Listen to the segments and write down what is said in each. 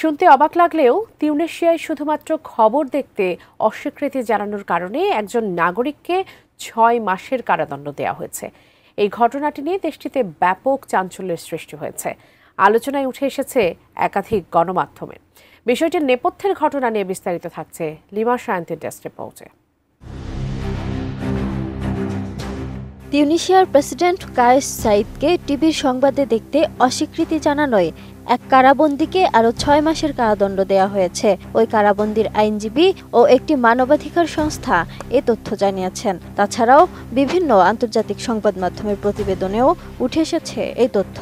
শুনতে অবাক লাগলেও তিউনিসিয়ায় শুধুমাত্র খবর দেখতে অস্বীকৃতি জানানোর কারণে একজন নাগরিককে ৬ মাসের কারাদণ্ড দেওয়া হয়েছে। এই ঘটনাটি নিয়ে দেশটিতে ব্যাপক চাঞ্চল্যের সৃষ্টি হয়েছে। আলোচনায় উঠে এসেছে একাধিক গণমাধ্যমে। বিষয়টির নেপথ্যের ঘটনা নিয়ে বিস্তারিত থাকছে লিমা সায়ন্তীর ডেস্ক রিপোর্টে। তিউনিসিয়ার প্রেসিডেন্ট কায়েস সাইদকে টিভির সংবাদে দেখতে অস্বীকৃতি জানানোয় এক কারাবন্দীকে আরও ৬ মাসের কারাদণ্ড দেওয়া হয়েছে। ওই কারাবন্দীর আইনজীবী ও একটি মানবাধিকার সংস্থা এ তথ্য জানিয়েছেন। তাছাড়াও বিভিন্ন আন্তর্জাতিক সংবাদ মাধ্যমের প্রতিবেদনেও উঠে এসেছে এই তথ্য।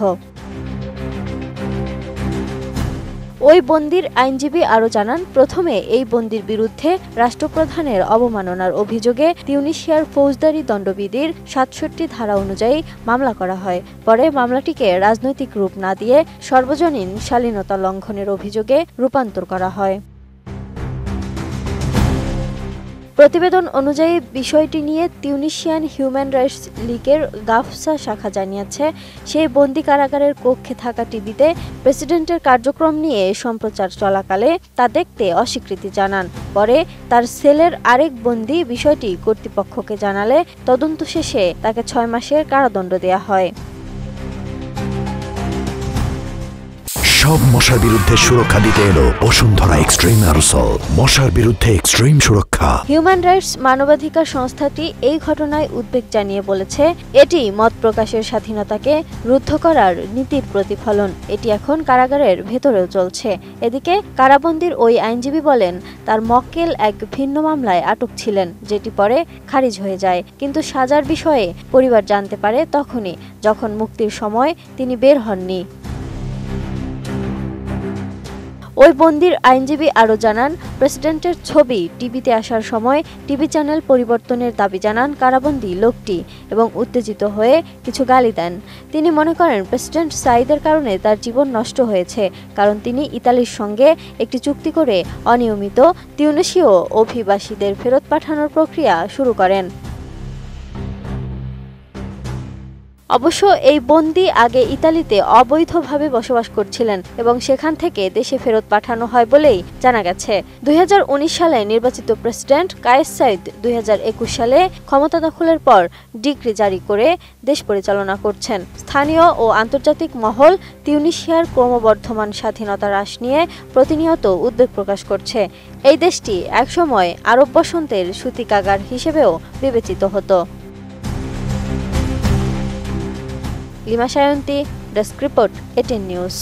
ওই বন্দির আইনজীবী আরও জানান, প্রথমে এই বন্দির বিরুদ্ধে রাষ্ট্রপ্রধানের অবমাননার অভিযোগে তিউনিসিয়ার ফৌজদারি দণ্ডবিধির ৬৭ ধারা অনুযায়ী মামলা করা হয়। পরে মামলাটিকে রাজনৈতিক রূপ না দিয়ে সর্বজনীন শালীনতা লঙ্ঘনের অভিযোগে রূপান্তর করা হয়। প্রতিবেদন অনুযায়ী বিষয়টি নিয়ে তিউনিসিয়ান হিউম্যান রাইটস লীগের গাফসা শাখা জানিয়েছে, সেই বন্দি কারাগারের কক্ষে থাকা টিভিতে প্রেসিডেন্টের কার্যক্রম নিয়ে সম্প্রচার চলাকালে তা দেখতে অস্বীকৃতি জানান। পরে তার সেলের আরেক বন্দি বিষয়টি কর্তৃপক্ষকে জানালে তদন্ত শেষে তাকে ৬ মাসের কারাদণ্ড দেওয়া হয়। সব মশার বিরুদ্ধে সুরক্ষা দিতে এলো বসুন্ধরা এক্সট্রিম অ্যারোসল, মশার বিরুদ্ধে এক্সট্রিম সুরক্ষা। হিউম্যান রাইটস মানবাধিকার সংস্থাটি এই ঘটনায় উদ্বেগ জানিয়ে বলেছে, এটি মত প্রকাশের স্বাধীনতাকে রুদ্ধ করার নীতির প্রতিফলন। এটি এখন কারাগারের ভেতরেও চলছে। এদিকে কারাবন্দির ওই আইনজীবী বলেন, তার মক্কেল এক ভিন্ন মামলায় আটক ছিলেন, যেটি পরে খারিজ হয়ে যায়। কিন্তু সাজার বিষয়ে পরিবার জানতে পারে তখনই, যখন মুক্তির সময় তিনি বের হননি। ওই বন্দির আইনজীবী আরও জানান, প্রেসিডেন্টের ছবি টিভিতে আসার সময় টিভি চ্যানেল পরিবর্তনের দাবি জানান কারাবন্দী লোকটি এবং উত্তেজিত হয়ে কিছু গালি দেন। তিনি মনে করেন প্রেসিডেন্ট সাইদের কারণে তার জীবন নষ্ট হয়েছে, কারণ তিনি ইতালির সঙ্গে একটি চুক্তি করে অনিয়মিত তিউনিসীয় অভিবাসীদের ফেরত পাঠানোর প্রক্রিয়া শুরু করেন। অবশ্য এই বন্দী আগে ইতালিতে অবৈধভাবে বসবাস করছিলেন এবং সেখান থেকে দেশে ফেরত পাঠানো হয় বলেই জানা গেছে। ২০১৯ সালে নির্বাচিত প্রেসিডেন্ট কায়েস সাইদ ২০২১ সালে ক্ষমতা দখলের পর ডিক্রি জারি করে দেশ পরিচালনা করছেন। স্থানীয় ও আন্তর্জাতিক মহল তিউনিসিয়ার ক্রমবর্ধমান স্বাধীনতা হ্রাস নিয়ে প্রতিনিয়ত উদ্বেগ প্রকাশ করছে। এই দেশটি একসময় আরব বসন্তের সূতিকাগার হিসেবেও বিবেচিত হতো। Lima Sayanti, desk report, 18 news.